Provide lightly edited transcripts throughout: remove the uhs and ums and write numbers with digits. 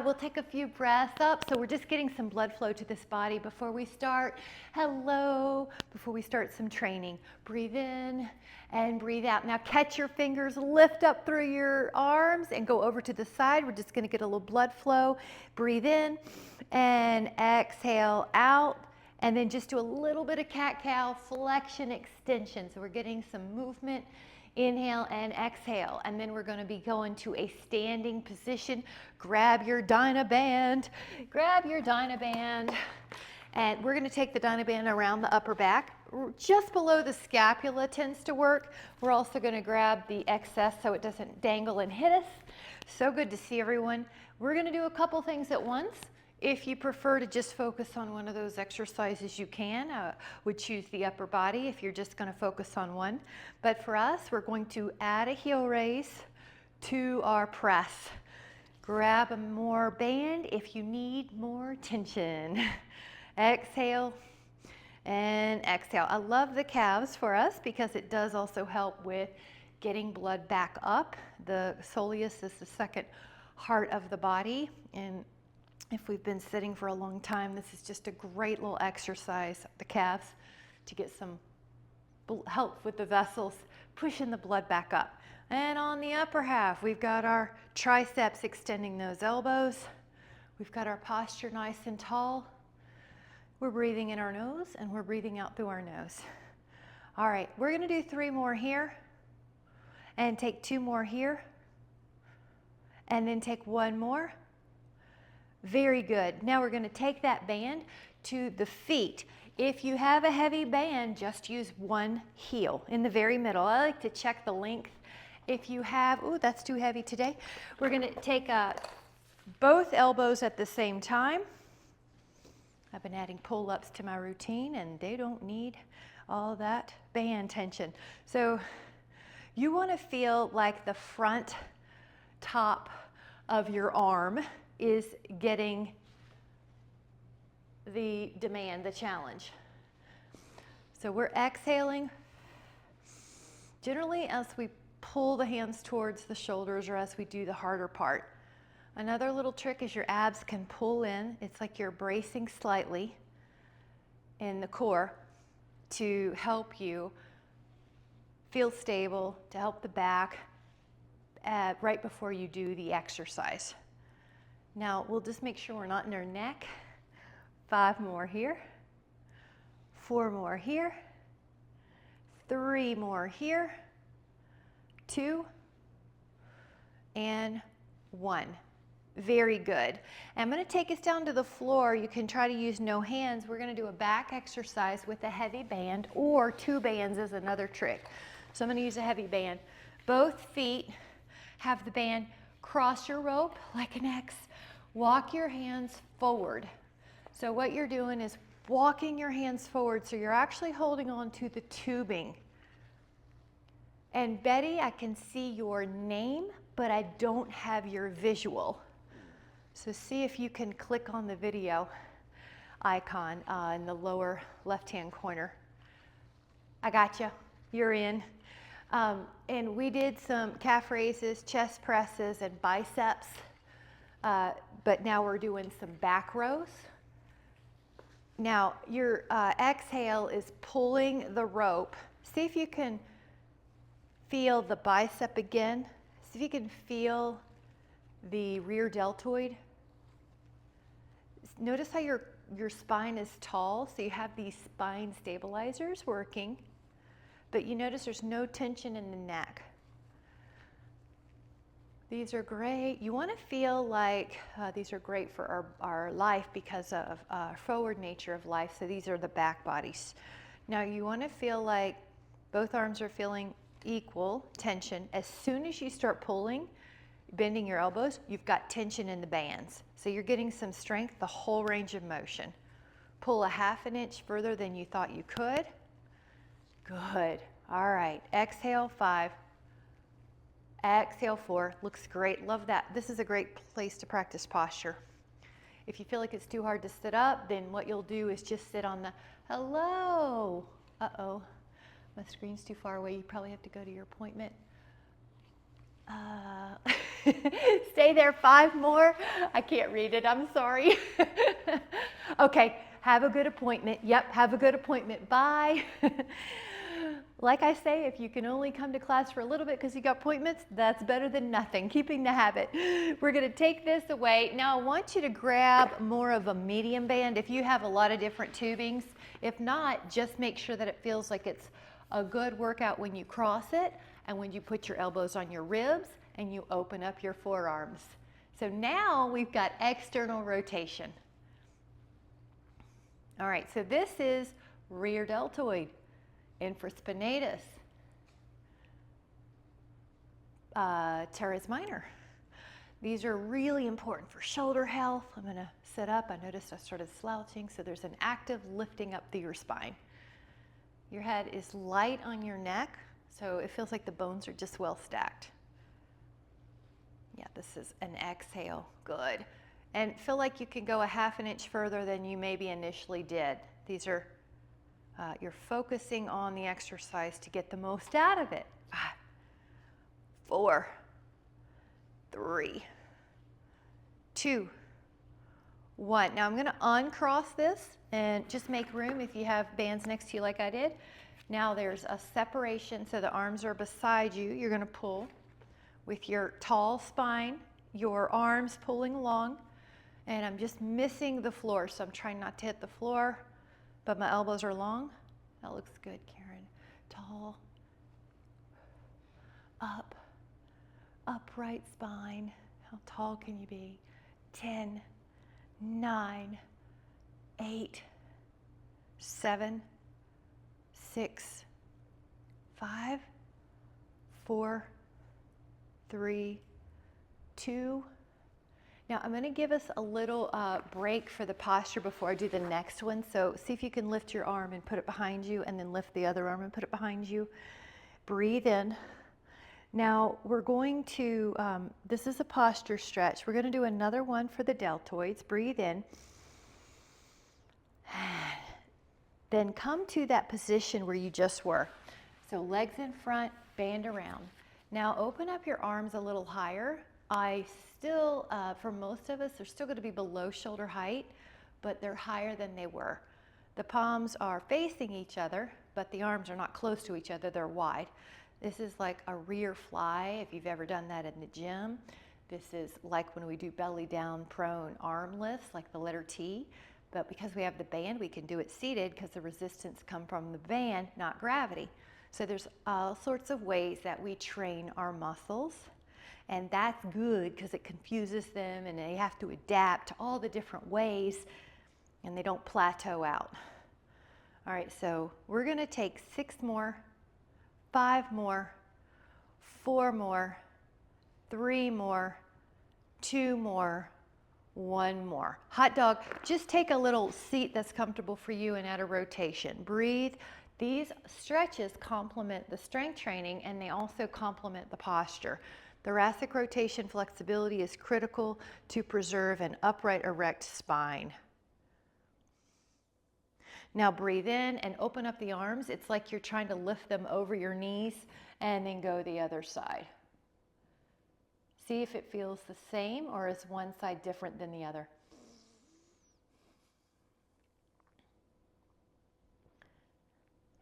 We'll take a few breaths up. So we're just getting some blood flow to this body before we start. Hello, before we start some training. Breathe in and breathe out. Now catch your fingers, lift up through your arms and go over to the side. We're just gonna get a little blood flow. Breathe in and exhale out. And then just do a little bit of cat-cow flexion extension. So we're getting some movement. Inhale and exhale, and then we're going to be going to a standing position. Grab your dynaband, and we're going to take the dynaband around the upper back. Just below the scapula tends to work. We're also going to grab the excess so it doesn't dangle and hit us. So good to see everyone. We're going to do a couple things at once. If you prefer to just focus on one of those exercises, you can. Would choose the upper body if you're just going to focus on one. But for us, we're going to add a heel raise to our press. Grab a more band if you need more tension. Exhale and exhale. I love the calves for us because it does also help with getting blood back up. The soleus is the second heart of the body, and if we've been sitting for a long time, this is just a great little exercise, the calves, to get some help with the vessels, pushing the blood back up. And on the upper half, we've got our triceps extending those elbows. We've got our posture nice and tall. We're breathing in our nose and we're breathing out through our nose. All right, we're gonna do 3 more here and take 2 more here and then take 1 more. Very good. Now we're going to take that band to the feet. If you have a heavy band, just use one heel in the very middle. I like to check the length. If you have, ooh, that's too heavy today. We're going to take both elbows at the same time. I've been adding pull-ups to my routine and they don't need all that band tension. So you want to feel like the front top of your arm is getting the demand, the challenge. So we're exhaling. Generally, as we pull the hands towards the shoulders or as we do the harder part. Another little trick is your abs can pull in. It's like you're bracing slightly in the core to help you feel stable, to help the back right before you do the exercise. Now, we'll just make sure we're not in our neck. 5 more here. 4 more here. 3 more here. 2 and 1. Very good. I'm going to take us down to the floor. You can try to use no hands. We're going to do a back exercise with a heavy band, or 2 bands is another trick. So I'm going to use a heavy band. Both feet have the band. Cross your rope like an X. Walk your hands forward. So what you're doing is walking your hands forward, so you're actually holding on to the tubing. And Betty, I can see your name, but I don't have your visual. So see if you can click on the video icon in the lower left-hand corner. I got you. You're in. And we did some calf raises, chest presses, and biceps. But now we're doing some back rows. Now your exhale is pulling the rope. See if you can feel the bicep again. See if you can feel the rear deltoid. Notice how your spine is tall, so you have these spine stabilizers working, but you notice there's no tension in the neck. These are great. You want to feel like these are great for our life because of forward nature of life. So these are the back bodies. Now you want to feel like both arms are feeling equal tension. As soon as you start pulling, bending your elbows, you've got tension in the bands. So you're getting some strength the whole range of motion. Pull a 1/2 inch further than you thought you could. Good. All right. Exhale, 5. Exhale, 4. Looks great. Love that. This is a great place to practice posture. If you feel like it's too hard to sit up, then what you'll do is just sit on the, hello. Uh-oh. My screen's too far away. You probably have to go to your appointment. Stay there, 5 more. I can't read it, I'm sorry. Okay, have a good appointment. Yep, have a good appointment. Bye. Like I say, if you can only come to class for a little bit because you got appointments, that's better than nothing. Keeping the habit. We're going to take this away. Now I want you to grab more of a medium band if you have a lot of different tubings. If not, just make sure that it feels like it's a good workout when you cross it and when you put your elbows on your ribs and you open up your forearms. So now we've got external rotation. All right, so this is rear deltoid, infraspinatus, teres minor. These are really important for shoulder health. I'm going to sit up. I noticed I started slouching, so there's an active lifting up through your spine. Your head is light on your neck, so it feels like the bones are just well stacked. Yeah, this is an exhale. Good. And feel like you can go a half an inch further than you maybe initially did. These are, you're focusing on the exercise to get the most out of it. 4, 3, 2, 1. Now I'm going to uncross this and just make room if you have bands next to you like I did. Now there's a separation, so the arms are beside you. You're going to pull with your tall spine, your arms pulling along, and I'm just missing the floor, so I'm trying not to hit the floor, but my elbows are long. That looks good, Karen. Tall, up, upright spine. How tall can you be? 10, 9, 8, 7, 6, 5, 4, 3, 2. Now I'm going to give us a little break for the posture before I do the next one. So see if you can lift your arm and put it behind you, and then lift the other arm and put it behind you. Breathe in. Now we're going to, this is a posture stretch. We're going to do another one for the deltoids. Breathe in. Then come to that position where you just were. So legs in front, band around. Now open up your arms a little higher. I still, for most of us, they're still going to be below shoulder height, but they're higher than they were. The palms are facing each other, but the arms are not close to each other, they're wide. This is like a rear fly, if you've ever done that in the gym. This is like when we do belly down prone arm lifts, like the letter T. But because we have the band, we can do it seated because the resistance comes from the band, not gravity. So there's all sorts of ways that we train our muscles. And that's good because it confuses them and they have to adapt to all the different ways and they don't plateau out. All right, so we're going to take 6 more, 5 more, 4 more, 3 more, 2 more, 1 more. Hot dog, just take a little seat that's comfortable for you and add a rotation. Breathe. These stretches complement the strength training and they also complement the posture. Thoracic rotation flexibility is critical to preserve an upright, erect spine. Now breathe in and open up the arms. It's like you're trying to lift them over your knees and then go the other side. See if it feels the same or is one side different than the other.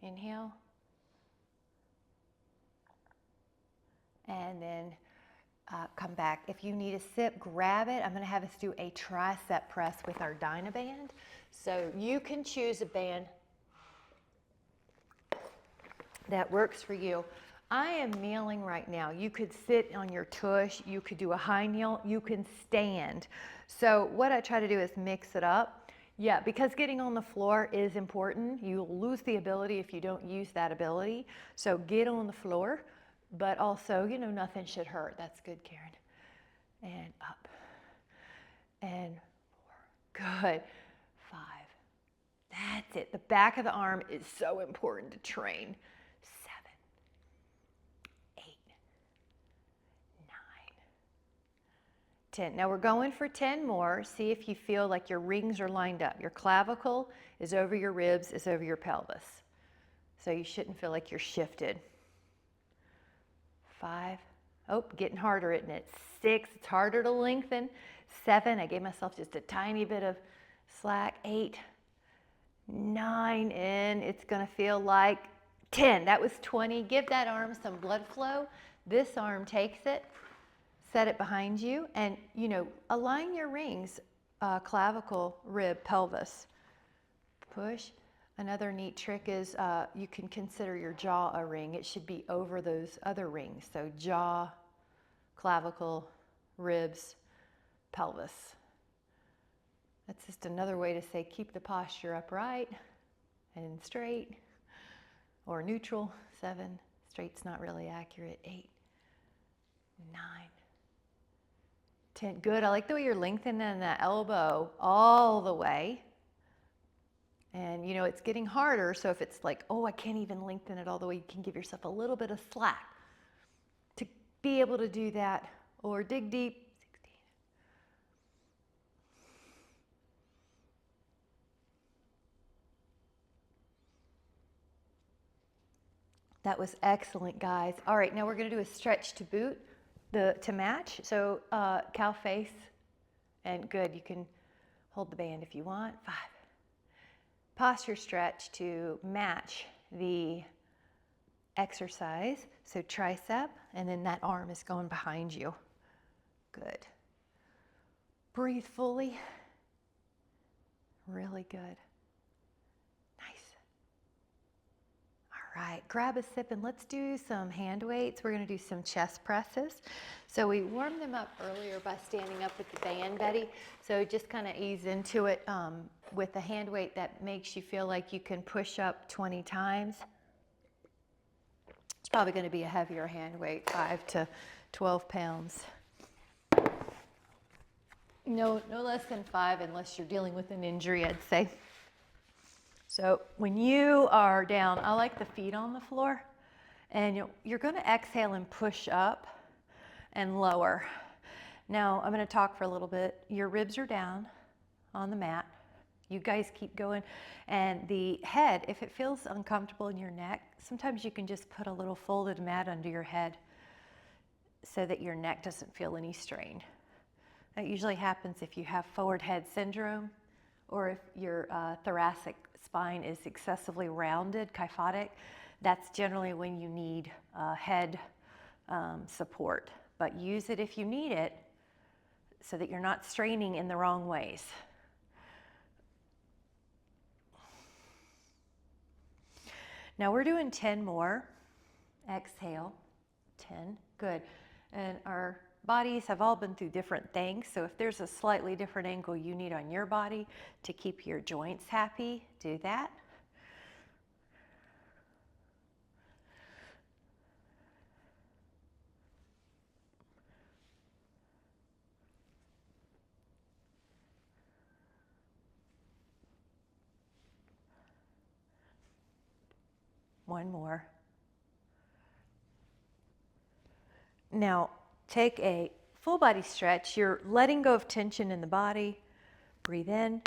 Inhale. And then come back. If you need a sip, grab it. I'm going to have us do a tricep press with our dynaband. So you can choose a band that works for you. I am kneeling right now. You could sit on your tush. You could do a high kneel. You can stand. So what I try to do is mix it up. Yeah, because getting on the floor is important. You'll lose the ability if you don't use that ability. So get on the floor. But also, you know, nothing should hurt. That's good, Karen. And up. And 4. Good. 5. That's it. The back of the arm is so important to train. 7. 8. 9. 10. Now we're going for 10 more. See if you feel like your rings are lined up. Your clavicle is over your ribs, is over your pelvis. So you shouldn't feel like you're shifted. 5. Oh, getting harder, isn't it? 6, it's harder to lengthen. 7, I gave myself just a tiny bit of slack. 8, 9, and it's gonna feel like 10. That was 20. Give that arm some blood flow. This arm takes it, set it behind you, and align your rings, clavicle, rib, pelvis. Push. Another neat trick is you can consider your jaw a ring. It should be over those other rings. So jaw, clavicle, ribs, pelvis. That's just another way to say keep the posture upright and straight or neutral. 7, straight's not really accurate. 8, 9, 10. Good. I like the way you're lengthening that elbow all the way. And it's getting harder, so if it's like, oh, I can't even lengthen it all the way, you can give yourself a little bit of slack to be able to do that, or dig deep. 16. That was excellent, guys. All right, now we're going to do a stretch to boot, to match. So cow face, and good, you can hold the band if you want. 5. Posture stretch to match the exercise. So tricep, and then that arm is going behind you. Good. Breathe fully. Really good. Nice. All right, grab a sip and let's do some hand weights. We're going to do some chest presses. So we warmed them up earlier by standing up with the band, Betty. So just kind of ease into it with a hand weight that makes you feel like you can push up 20 times. It's probably going to be a heavier hand weight, 5 to 12 pounds. No less than 5 unless you're dealing with an injury, I'd say. So when you are down, I like the feet on the floor, and you're going to exhale and push up and lower. Now I'm going to talk for a little bit. Your ribs are down on the mat. You guys keep going, and the head, if it feels uncomfortable in your neck, sometimes you can just put a little folded mat under your head so that your neck doesn't feel any strain. That usually happens if you have forward head syndrome, or if your thoracic spine is excessively rounded, kyphotic. That's generally when you need head support. But use it if you need it so that you're not straining in the wrong ways. Now we're doing 10 more. Exhale, 10, good. And our bodies have all been through different things, so if there's a slightly different angle you need on your body to keep your joints happy, do that. One more. Now, take a full body stretch. You're letting go of tension in the body. Breathe in.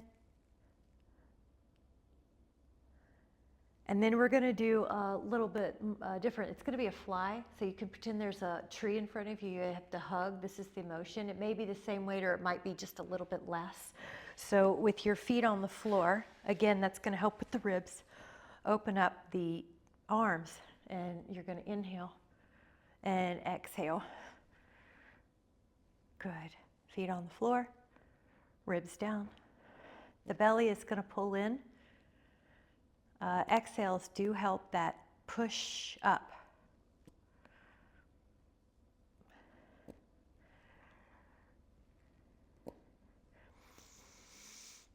And then we're going to do a little bit different. It's going to be a fly. So you can pretend there's a tree in front of you. You have to hug. This is the motion. It may be the same weight, or it might be just a little bit less. So with your feet on the floor, again, that's going to help with the ribs. Open up the arms, and you're going to inhale and exhale. Good. Feet on the floor, ribs down. The belly is going to pull in. Exhales do help that push up.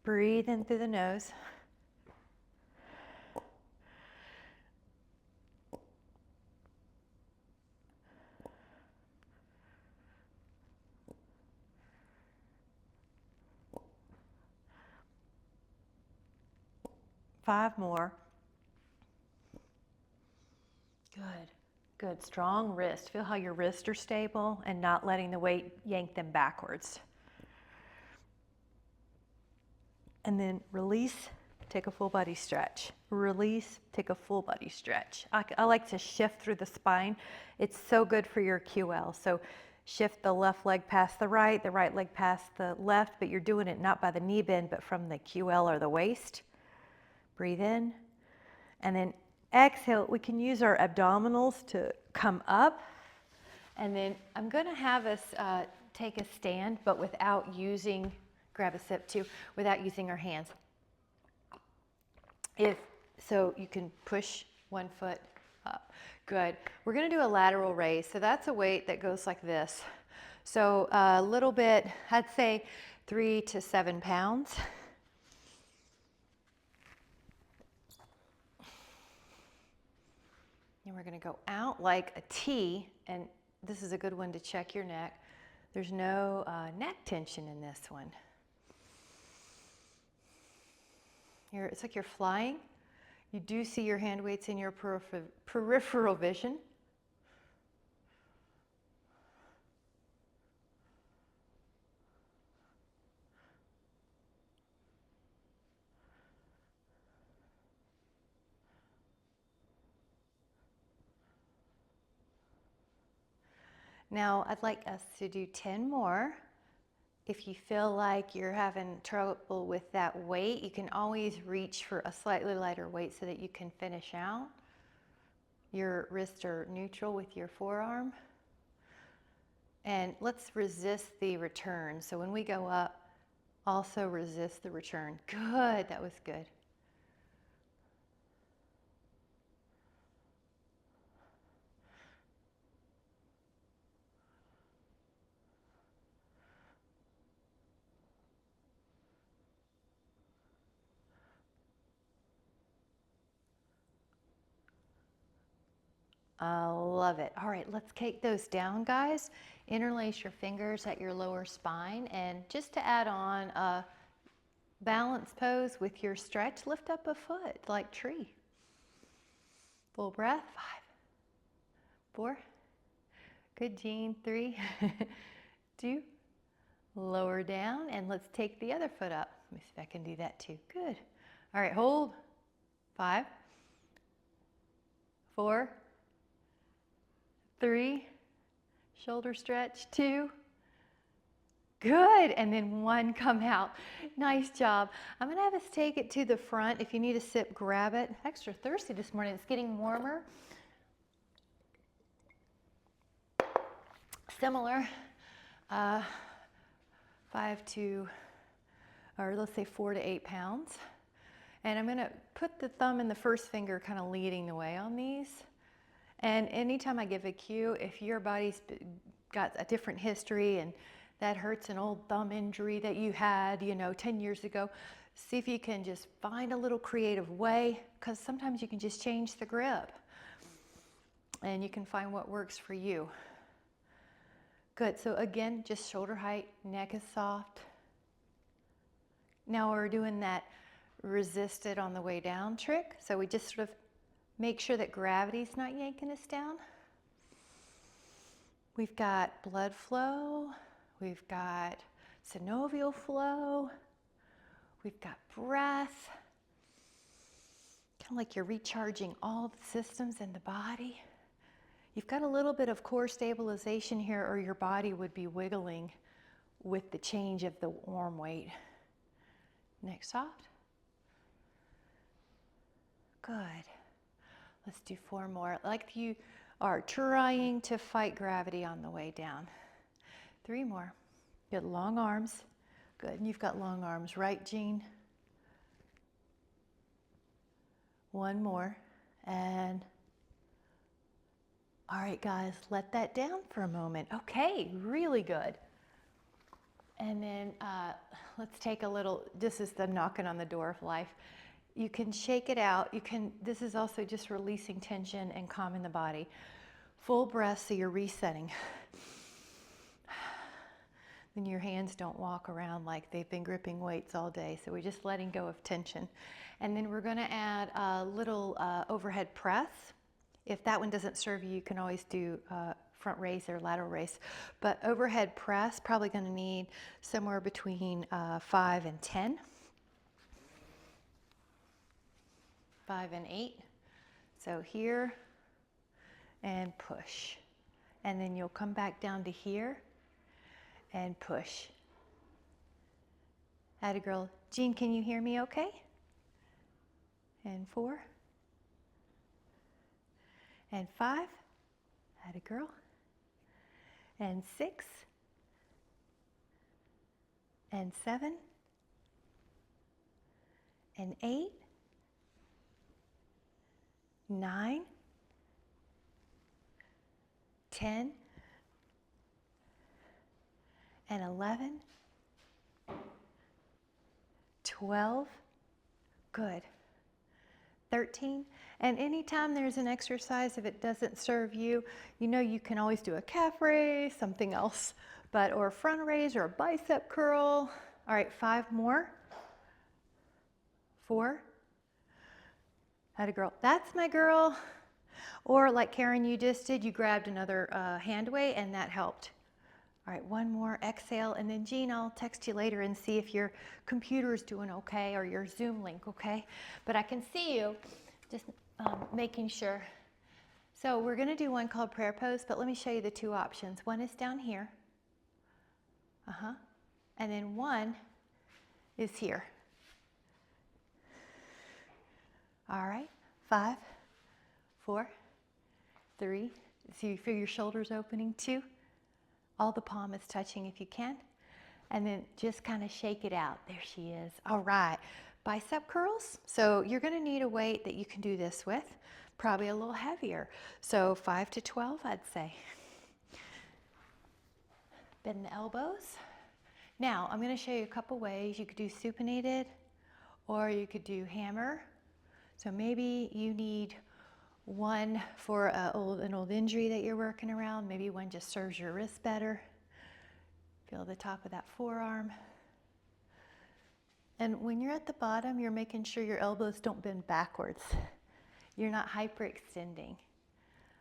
Breathe in through the nose. Five more. Good. Good. Strong wrist. Feel how your wrists are stable and not letting the weight yank them backwards. And then release take a full body stretch. Release, take a full body stretch. I like to shift through the spine. It's so good for your QL. So shift the left leg past the right leg past the left, but you're doing it not by the knee bend, but from the QL or the waist. Breathe in, and then exhale. We can use our abdominals to come up, and then I'm gonna have us take a stand, but without using, grab a sip too, without using our hands. So you can push one foot up. Good. We're going to do a lateral raise. So that's a weight that goes like this. So a little bit, I'd say 3 to 7 pounds. And we're going to go out like a T, and this is a good one to check your neck. There's no neck tension in this one. It's like you're flying. You do see your hand weights in your peripheral vision. Now, I'd like us to do 10 more. If you feel like you're having trouble with that weight, you can always reach for a slightly lighter weight so that you can finish out. Your wrists are neutral with your forearm. And let's resist the return. So when we go up, also resist the return. Good, that was good. I love it. All right, let's take those down, guys. Interlace your fingers at your lower spine, and just to add on a balance pose with your stretch, lift up a foot like tree. Full breath. 5, 4. Good, Jean. 3, 2. Lower down, and let's take the other foot up. Let me see if I can do that too. Good. All right, hold. 5, 4, 3, shoulder stretch, 2, good, and then 1, come out. Nice job. I'm gonna have us take it to the front. If you need a sip, grab it. Extra thirsty this morning, it's getting warmer. Similar, 5 to, or let's say 4 to 8 pounds. And I'm gonna put the thumb and the first finger kind of leading the way on these. And anytime I give a cue, if your body's got a different history and that hurts an old thumb injury that you had, 10 years ago, see if you can just find a little creative way, because sometimes you can just change the grip and you can find what works for you. Good, so again, just shoulder height, neck is soft. Now we're doing that resist it on the way down trick. So we just sort of make sure that gravity's not yanking us down. We've got blood flow, we've got synovial flow, we've got breath. Kind of like you're recharging all the systems in the body. You've got a little bit of core stabilization here, or your body would be wiggling with the change of the arm weight. Neck soft. Good. Let's do 4 more. Like you are trying to fight gravity on the way down. 3 more. Good, long arms. Good, and you've got long arms, right, Jean? 1 more, and all right, guys, let that down for a moment. Okay, really good. And then let's take a little, this is the knocking on the door of life. You can shake it out. This is also just releasing tension and calming the body. Full breath, so you're resetting. Then your hands don't walk around like they've been gripping weights all day. So we're just letting go of tension. And then we're gonna add a little overhead press. If that one doesn't serve you, you can always do front raise or lateral raise. But overhead press, probably gonna need somewhere between 5 and 10. 5 and 8. So here and push. And then you'll come back down to here and push. Atta girl. Jean, can you hear me okay? And 4. And 5. Atta girl. And 6. And 7. And 8. 9. 10. And 11. 12. Good. 13. And anytime there's an exercise, if it doesn't serve you, you know you can always do a calf raise, something else, or a front raise or a bicep curl. All right, 5 more. 4. Atta girl. That's my girl. Or like Karen, you just did, you grabbed another hand weight and that helped. All right, 1 more, exhale, and then Jean, I'll text you later and see if your computer's doing okay or your Zoom link, okay? But I can see you, just making sure. So we're gonna do one called prayer pose, but let me show you the 2 options. One is down here, and then one is here. All right, 5, 4, 3, so you feel your shoulders opening, 2, all the palm is touching if you can, and then just kind of shake it out. There she is. All right, bicep curls. So you're gonna need a weight that you can do this with, probably a little heavier. So 5 to 12, I'd say. Bend the elbows. Now, I'm gonna show you a couple ways. You could do supinated, or you could do hammer. So maybe you need one for an old injury that you're working around. Maybe one just serves your wrist better. Feel the top of that forearm. And when you're at the bottom, you're making sure your elbows don't bend backwards. You're not hyperextending.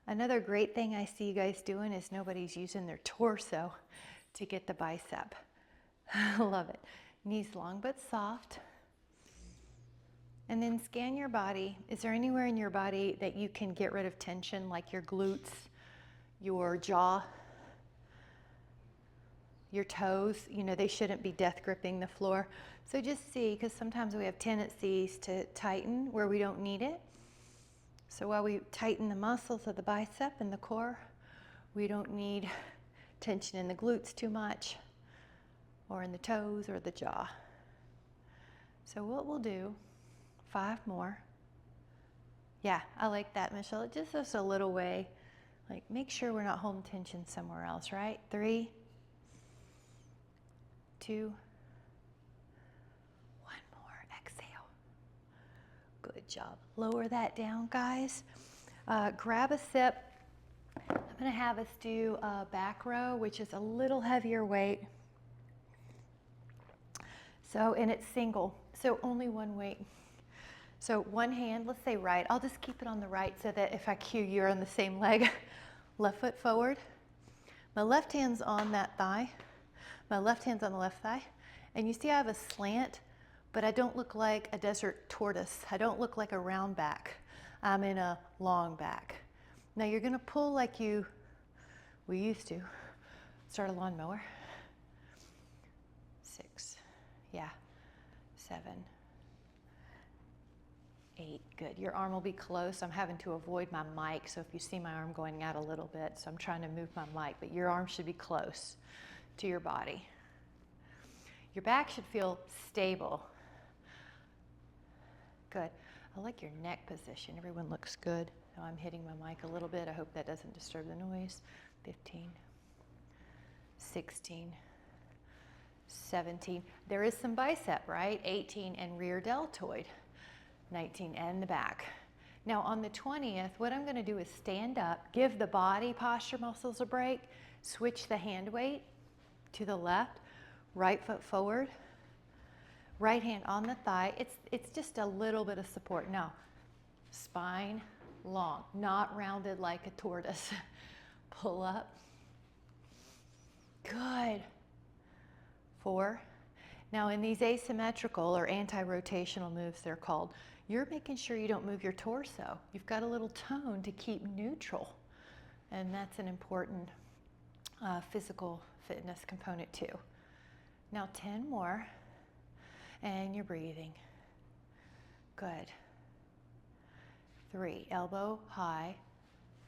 Another great thing I see you guys doing is nobody's using their torso to get the bicep. I love it. Knees long but soft. And then scan your body. Is there anywhere in your body that you can get rid of tension, like your glutes, your jaw, your toes? You know, they shouldn't be death gripping the floor. So just see, because sometimes we have tendencies to tighten where we don't need it. So while we tighten the muscles of the bicep and the core, we don't need tension in the glutes too much, or in the toes or the jaw. So what we'll do, 5 more. Yeah, I like that, Michelle. It just is a little way. Like, make sure we're not holding tension somewhere else, right? 3, 2, 1 more. Exhale. Good job. Lower that down, guys. Grab a sip. I'm going to have us do a back row, which is a little heavier weight. So, and it's single, so only one weight. So one hand, let's say right. I'll just keep it on the right so that if I cue, you're on the same leg. Left foot forward. My left hand's on that thigh. My left hand's on the left thigh. And you see I have a slant, but I don't look like a desert tortoise. I don't look like a round back. I'm in a long back. Now you're gonna pull like we used to. Start a lawnmower. 6, yeah, 7, 8, good. Your arm will be close. I'm having to avoid my mic, so if you see my arm going out a little bit, so I'm trying to move my mic, but your arm should be close to your body. Your back should feel stable. Good. I like your neck position. Everyone looks good. Now I'm hitting my mic a little bit. I hope that doesn't disturb the noise. 15, 16, 17. There is some bicep, right? 18 and rear deltoid. 19 and the back. Now on the 20th, what I'm going to do is stand up, give the body posture muscles a break, switch the hand weight to the left, right foot forward, right hand on the thigh. It's just a little bit of support. No, spine long, not rounded like a tortoise. Pull up. Good. 4. Now in these asymmetrical or anti-rotational moves, they're called, you're making sure you don't move your torso. You've got a little tone to keep neutral. And that's an important physical fitness component too. Now 10 more, and you're breathing. Good. 3, elbow high.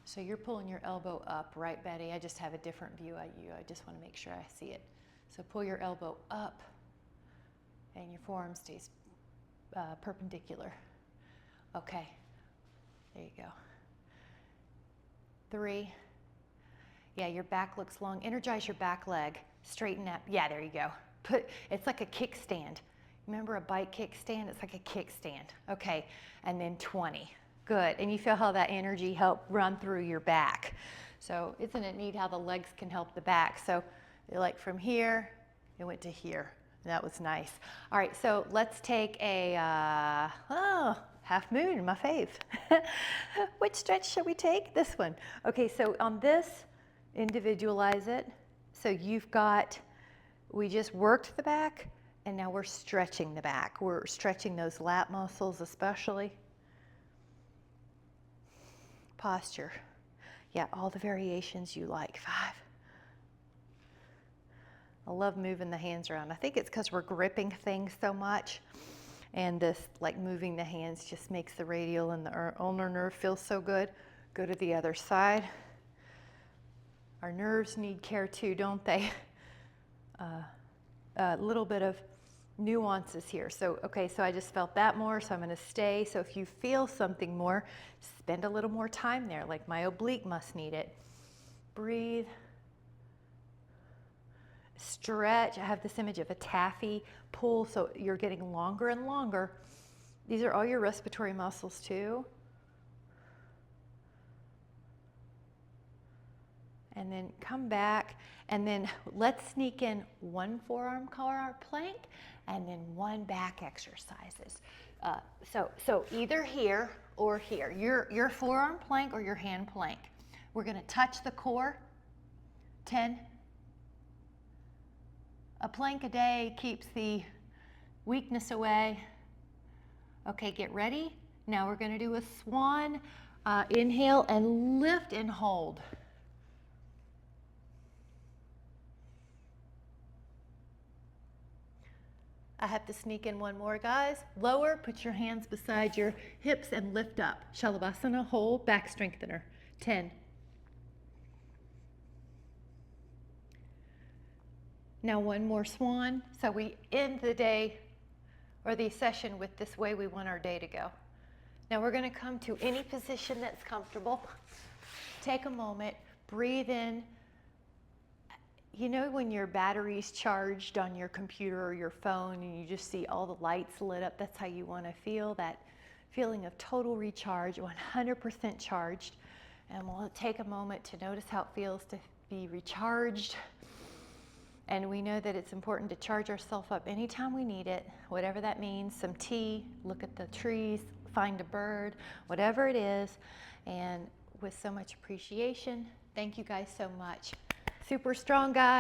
So you're pulling your elbow up, right, Betty? I just have a different view at you. I just want to make sure I see it. So pull your elbow up, and your forearm stays perpendicular. Okay, there you go. 3. Yeah, your back looks long. Energize your back leg. Straighten up. Yeah, there you go. It's like a kickstand. Remember a bike kickstand? It's like a kickstand. Okay, and then 20. Good, and you feel how that energy help run through your back. So isn't it neat how the legs can help the back? So like from here, it went to here. That was nice. All right, so let's take a half moon, my fave. Which stretch shall we take? This one. Okay, so on this, individualize it. So you've got, we just worked the back, and now we're stretching the back. We're stretching those lat muscles especially. Posture. Yeah, all the variations you like. 5. I love moving the hands around. I think it's because we're gripping things so much, and this like moving the hands just makes the radial and the ulnar nerve feel so good. Go to the other side. Our nerves need care too, don't they? A little bit of nuances here. So, okay, so I just felt that more, so I'm going to stay. So if you feel something more, spend a little more time there, like my oblique must need it. Breathe. Stretch. I have this image of a taffy pull, so you're getting longer and longer. These are all your respiratory muscles too. And then come back, and then let's sneak in one forearm car plank, and then one back exercises. So either here or here, your forearm plank or your hand plank. We're going to touch the core. 10. A plank a day keeps the weakness away. Okay, get ready. Now we're going to do a swan. Inhale and lift and hold. I have to sneak in one more, guys. Lower, put your hands beside your hips and lift up. Shalabhasana, hold, back strengthener. 10. Now one more swan. So we end the day or the session with this way we want our day to go. Now we're going to come to any position that's comfortable. Take a moment, breathe in. You know when your battery's charged on your computer or your phone and you just see all the lights lit up? That's how you want to feel, that feeling of total recharge, 100% charged. And we'll take a moment to notice how it feels to be recharged. And we know that it's important to charge ourselves up anytime we need it, whatever that means. Some tea, look at the trees, find a bird, whatever it is. And with so much appreciation, thank you guys so much. Super strong, guys.